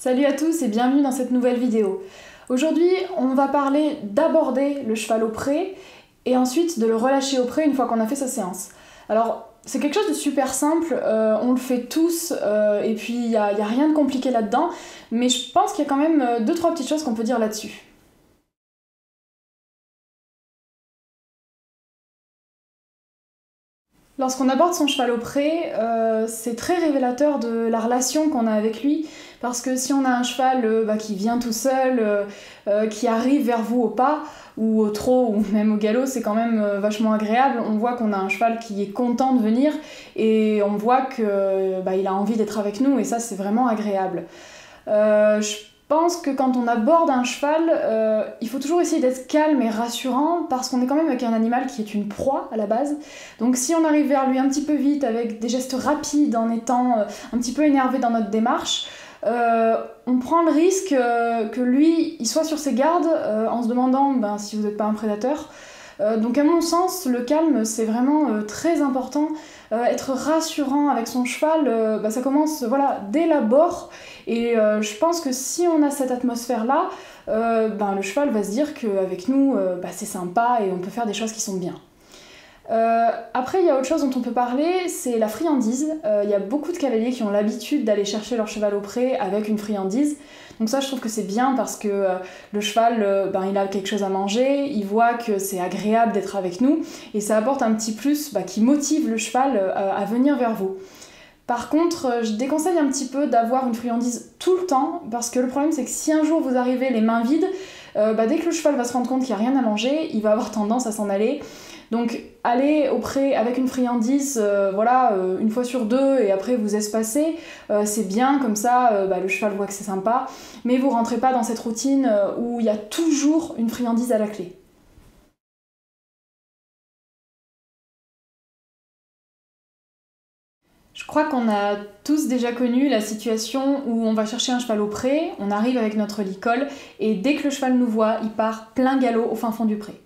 Salut à tous et bienvenue dans cette nouvelle vidéo. Aujourd'hui, on va parler d'aborder le cheval au pré et ensuite de le relâcher au pré une fois qu'on a fait sa séance. Alors, c'est quelque chose de super simple, on le fait tous et puis il n'y a rien de compliqué là-dedans, mais je pense qu'il y a quand même 2-3 petites choses qu'on peut dire là-dessus. Lorsqu'on aborde son cheval au pré, c'est très révélateur de la relation qu'on a avec lui, parce que si on a un cheval qui vient tout seul, qui arrive vers vous au pas, ou au trot, ou même au galop, c'est quand même vachement agréable. On voit qu'on a un cheval qui est content de venir, et on voit qu'il a envie d'être avec nous, et ça c'est vraiment agréable. Je pense que quand on aborde un cheval, il faut toujours essayer d'être calme et rassurant parce qu'on est quand même avec un animal qui est une proie à la base. Donc si on arrive vers lui un petit peu vite, avec des gestes rapides, en étant un petit peu énervé dans notre démarche, on prend le risque que lui, il soit sur ses gardes en se demandant si vous n'êtes pas un prédateur. Donc à mon sens, le calme c'est vraiment très important. Être rassurant avec son cheval, ça commence dès l'abord et je pense que si on a cette atmosphère là, le cheval va se dire qu'avec nous c'est sympa et on peut faire des choses qui sont bien. Après il y a autre chose dont on peut parler, c'est la friandise. Il y a beaucoup de cavaliers qui ont l'habitude d'aller chercher leur cheval au pré avec une friandise. Donc ça je trouve que c'est bien parce que le cheval il a quelque chose à manger, il voit que c'est agréable d'être avec nous et ça apporte un petit plus qui motive le cheval à venir vers vous. Par contre, je déconseille un petit peu d'avoir une friandise tout le temps parce que le problème c'est que si un jour vous arrivez les mains vides, dès que le cheval va se rendre compte qu'il n'y a rien à manger, il va avoir tendance à s'en aller. Donc aller au pré avec une friandise, une fois sur deux et après vous espacez, c'est bien, comme ça le cheval voit que c'est sympa, mais vous rentrez pas dans cette routine où il y a toujours une friandise à la clé. Je crois qu'on a tous déjà connu la situation où on va chercher un cheval au pré, on arrive avec notre licol et dès que le cheval nous voit, il part plein galop au fin fond du pré.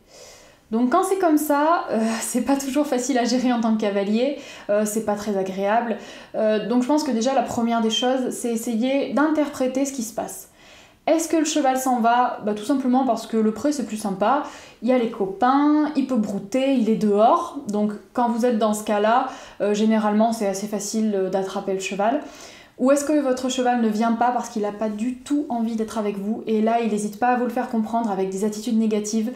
Donc quand c'est comme ça, c'est pas toujours facile à gérer en tant que cavalier, c'est pas très agréable. Donc je pense que déjà la première des choses, c'est essayer d'interpréter ce qui se passe. Est-ce que le cheval s'en va? Tout simplement parce que le pré c'est plus sympa, il y a les copains, il peut brouter, il est dehors. Donc quand vous êtes dans ce cas-là, généralement c'est assez facile d'attraper le cheval. Ou est-ce que votre cheval ne vient pas parce qu'il n'a pas du tout envie d'être avec vous et là il n'hésite pas à vous le faire comprendre avec des attitudes négatives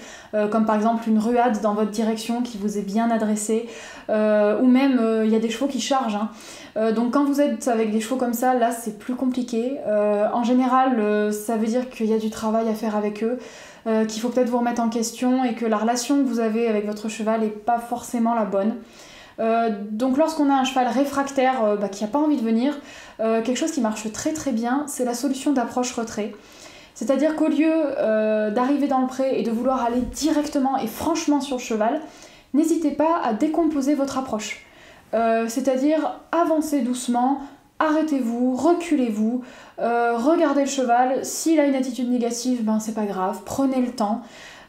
comme par exemple une ruade dans votre direction qui vous est bien adressée ou même il y a des chevaux qui chargent donc quand vous êtes avec des chevaux comme ça, là c'est plus compliqué. En général ça veut dire qu'il y a du travail à faire avec eux, qu'il faut peut-être vous remettre en question et que la relation que vous avez avec votre cheval n'est pas forcément la bonne. Donc lorsqu'on a un cheval réfractaire qui n'a pas envie de venir, quelque chose qui marche très très bien, c'est la solution d'approche-retrait. C'est-à-dire qu'au lieu d'arriver dans le pré et de vouloir aller directement et franchement sur le cheval, n'hésitez pas à décomposer votre approche. C'est-à-dire avancez doucement, arrêtez-vous, reculez-vous, regardez le cheval, s'il a une attitude négative, c'est pas grave, prenez le temps.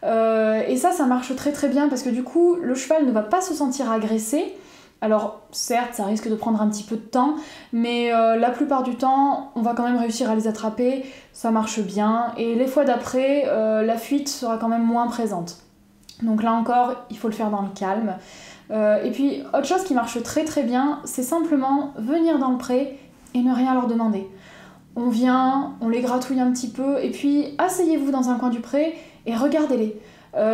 Et ça marche très très bien parce que du coup le cheval ne va pas se sentir agressé. Alors certes ça risque de prendre un petit peu de temps, mais la plupart du temps on va quand même réussir à les attraper, ça marche bien et les fois d'après la fuite sera quand même moins présente. Donc là encore il faut le faire dans le calme. Et puis autre chose qui marche très très bien, c'est simplement venir dans le pré et ne rien leur demander. On vient, on les gratouille un petit peu et puis asseyez-vous dans un coin du pré et regardez-les.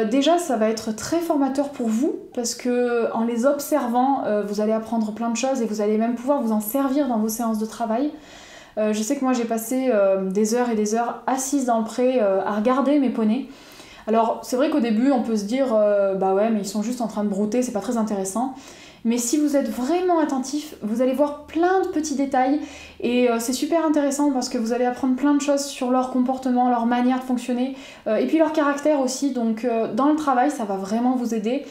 Déjà ça va être très formateur pour vous parce que en les observant vous allez apprendre plein de choses et vous allez même pouvoir vous en servir dans vos séances de travail. Je sais que moi j'ai passé des heures et des heures assise dans le pré à regarder mes poneys. Alors c'est vrai qu'au début on peut se dire ouais mais ils sont juste en train de brouter, c'est pas très intéressant. Mais si vous êtes vraiment attentif, vous allez voir plein de petits détails et c'est super intéressant parce que vous allez apprendre plein de choses sur leur comportement, leur manière de fonctionner et puis leur caractère aussi. Donc dans le travail, ça va vraiment vous aider.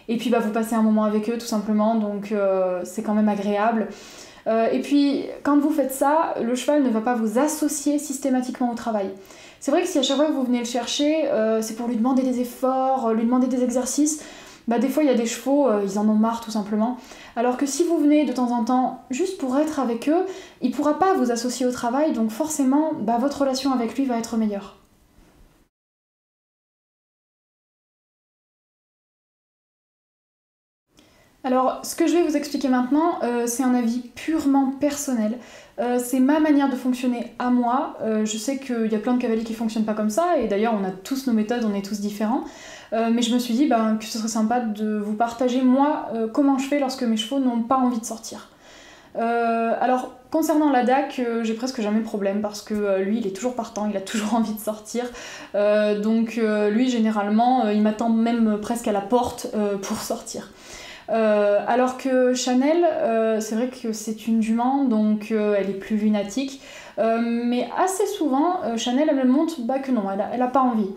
Et puis vous passez un moment avec eux tout simplement, donc c'est quand même agréable. Et puis quand vous faites ça, le cheval ne va pas vous associer systématiquement au travail. C'est vrai que si à chaque fois que vous venez le chercher, c'est pour lui demander des efforts, lui demander des exercices, bah des fois il y a des chevaux, ils en ont marre tout simplement. Alors que si vous venez de temps en temps juste pour être avec eux, il pourra pas vous associer au travail, donc forcément bah, votre relation avec lui va être meilleure. Alors, ce que je vais vous expliquer maintenant, c'est un avis purement personnel. C'est ma manière de fonctionner à moi. Je sais qu'il y a plein de cavaliers qui fonctionnent pas comme ça, et d'ailleurs on a tous nos méthodes, on est tous différents. Mais je me suis dit ben, que ce serait sympa de vous partager moi comment je fais lorsque mes chevaux n'ont pas envie de sortir. Alors, concernant la DAC, j'ai presque jamais de problème parce que lui, il est toujours partant, il a toujours envie de sortir. Donc lui, généralement, il m'attend même presque à la porte pour sortir. Alors que Chanel, c'est vrai que c'est une jument, donc elle est plus lunatique. Mais assez souvent, Chanel, elle me montre bah, que non, elle a pas envie.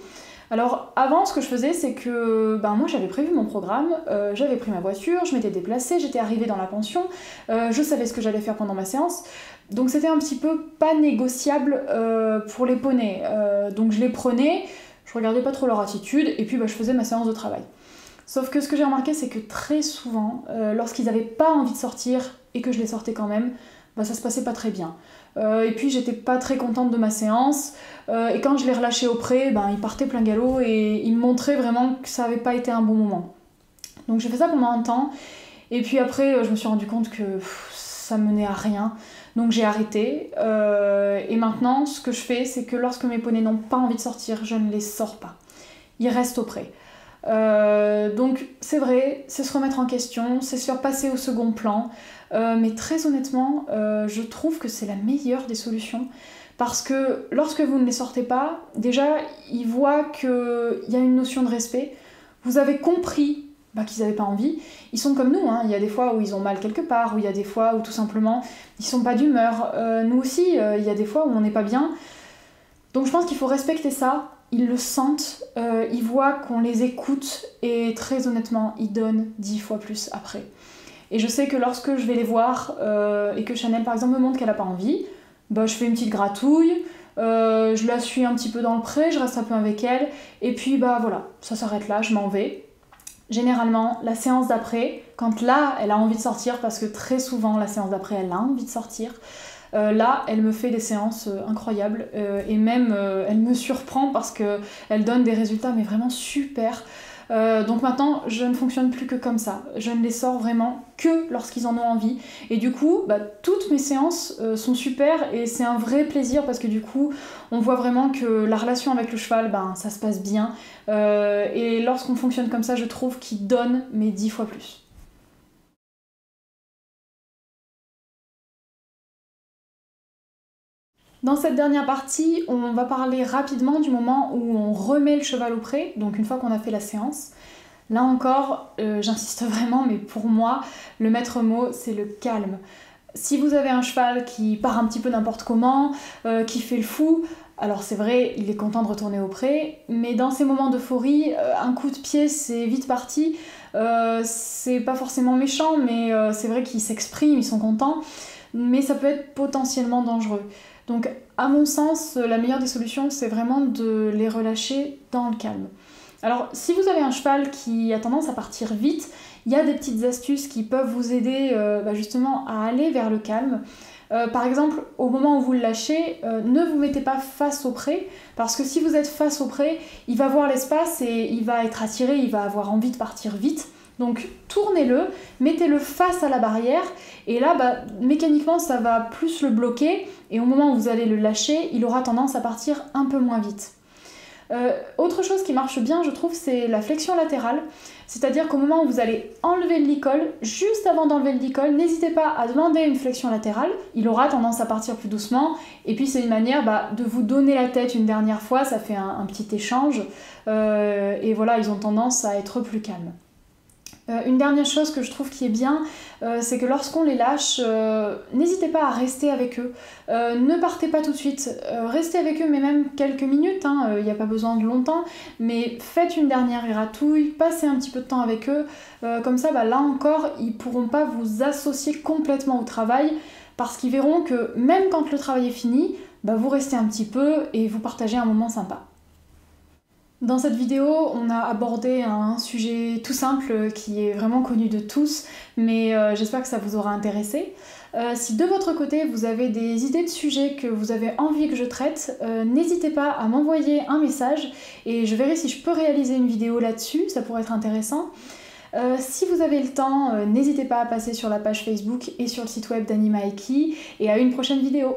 Alors avant, ce que je faisais, c'est que ben, moi j'avais prévu mon programme, j'avais pris ma voiture, je m'étais déplacée, j'étais arrivée dans la pension, je savais ce que j'allais faire pendant ma séance, donc c'était un petit peu pas négociable pour les poneys. Donc je les prenais, je regardais pas trop leur attitude, et puis bah, je faisais ma séance de travail. Sauf que ce que j'ai remarqué, c'est que très souvent, lorsqu'ils n'avaient pas envie de sortir et que je les sortais quand même, bah, ça se passait pas très bien. Et puis j'étais pas très contente de ma séance, et quand je les relâchais au pré, ben, ils partaient plein galop et ils me montraient vraiment que ça avait pas été un bon moment. Donc j'ai fait ça pendant un temps, et puis après je me suis rendu compte que ça menait à rien, donc j'ai arrêté. Et maintenant, ce que je fais, c'est que lorsque mes poneys n'ont pas envie de sortir, je ne les sors pas. Ils restent au pré. Donc c'est vrai, c'est se remettre en question, c'est se faire passer au second plan, mais très honnêtement, je trouve que c'est la meilleure des solutions parce que lorsque vous ne les sortez pas, déjà ils voient qu'il y a une notion de respect, vous avez compris bah, qu'ils n'avaient pas envie, ils sont comme nous, hein. Il y a des fois où ils ont mal quelque part, où il y a des fois où tout simplement ils sont pas d'humeur, nous aussi il y a des fois où on n'est pas bien, donc je pense qu'il faut respecter ça. Ils le sentent, ils voient qu'on les écoute et très honnêtement, ils donnent 10 fois plus après. Et je sais que lorsque je vais les voir et que Chanel par exemple me montre qu'elle n'a pas envie, bah, je fais une petite gratouille, je la suis un petit peu dans le pré, je reste un peu avec elle, et puis bah voilà, ça s'arrête là, je m'en vais. Généralement, la séance d'après, quand là elle a envie de sortir, parce que très souvent la séance d'après elle a envie de sortir, là, elle me fait des séances incroyables et même elle me surprend parce qu'elle donne des résultats mais vraiment super. Donc maintenant, je ne fonctionne plus que comme ça. Je ne les sors vraiment que lorsqu'ils en ont envie. Et du coup, bah, toutes mes séances sont super et c'est un vrai plaisir parce que du coup, on voit vraiment que la relation avec le cheval, ben, ça se passe bien. Et lorsqu'on fonctionne comme ça, je trouve qu'il donne mais 10 fois plus. Dans cette dernière partie, on va parler rapidement du moment où on remet le cheval au pré, donc une fois qu'on a fait la séance. Là encore, j'insiste vraiment, mais pour moi, le maître mot, c'est le calme. Si vous avez un cheval qui part un petit peu n'importe comment, qui fait le fou, alors c'est vrai, il est content de retourner au pré, mais dans ces moments d'euphorie, un coup de pied, c'est vite parti. C'est pas forcément méchant, mais c'est vrai qu'ils s'expriment, ils sont contents, mais ça peut être potentiellement dangereux. Donc, à mon sens, la meilleure des solutions, c'est vraiment de les relâcher dans le calme. Alors, si vous avez un cheval qui a tendance à partir vite, il y a des petites astuces qui peuvent vous aider justement à aller vers le calme. Par exemple, au moment où vous le lâchez, ne vous mettez pas face au pré, parce que si vous êtes face au pré, il va voir l'espace et il va être attiré, il va avoir envie de partir vite. Donc tournez-le, mettez-le face à la barrière, et là, bah, mécaniquement, ça va plus le bloquer, et au moment où vous allez le lâcher, il aura tendance à partir un peu moins vite. Autre chose qui marche bien, je trouve, c'est la flexion latérale. C'est-à-dire qu'au moment où vous allez enlever le licol, juste avant d'enlever le licol, n'hésitez pas à demander une flexion latérale. Il aura tendance à partir plus doucement. Et puis c'est une manière de vous donner la tête une dernière fois, ça fait un petit échange. Et voilà, ils ont tendance à être plus calmes. Une dernière chose que je trouve qui est bien, c'est que lorsqu'on les lâche, n'hésitez pas à rester avec eux. Ne partez pas tout de suite, restez avec eux mais même quelques minutes, il n'y a pas besoin de longtemps, mais faites une dernière gratouille, passez un petit peu de temps avec eux, comme ça là encore ils ne pourront pas vous associer complètement au travail, parce qu'ils verront que même quand le travail est fini, vous restez un petit peu et vous partagez un moment sympa. Dans cette vidéo, on a abordé un sujet tout simple qui est vraiment connu de tous, mais j'espère que ça vous aura intéressé. Si de votre côté vous avez des idées de sujets que vous avez envie que je traite, n'hésitez pas à m'envoyer un message et je verrai si je peux réaliser une vidéo là-dessus, ça pourrait être intéressant. Si vous avez le temps, n'hésitez pas à passer sur la page Facebook et sur le site web d'Animaeki et à une prochaine vidéo.